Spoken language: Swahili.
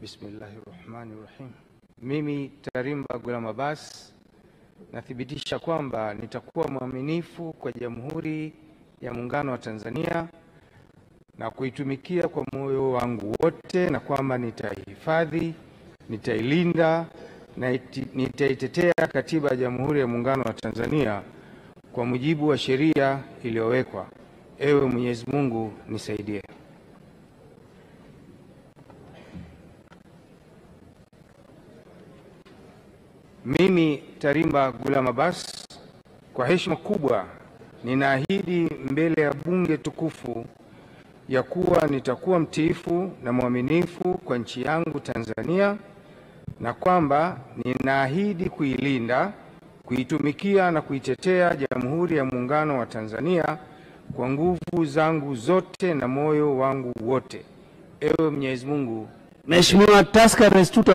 Bismillahirrahmanirrahim. Mimi Tarimba Ghulam Abbas nathibitisha kwamba nitakuwa mwaminifu kwa Jamhuri ya Muungano wa Tanzania na kuitumikia kwa moyo wangu wote, na kwamba nitaihifadhi, nitailinda na nitaitetea Katiba ya Jamhuri ya Muungano wa Tanzania kwa mujibu wa sheria iliyowekwa. Ewe Mwenyezi Mungu nisaidie. Mimi Tarimba Ghulam Abbas kwa heshima kubwa ninaahidi mbele ya bunge tukufu ya kuwa nitakuwa mtiifu na mwaminifu kwa nchi yangu Tanzania, na kwamba ninaahidi kuilinda, kuitumikia na kuitetea Jamhuri ya Muungano wa Tanzania kwa nguvu zangu zote na moyo wangu wote. Ewe Mwenyezi Mungu. Mheshimiwa Tasker Restuta.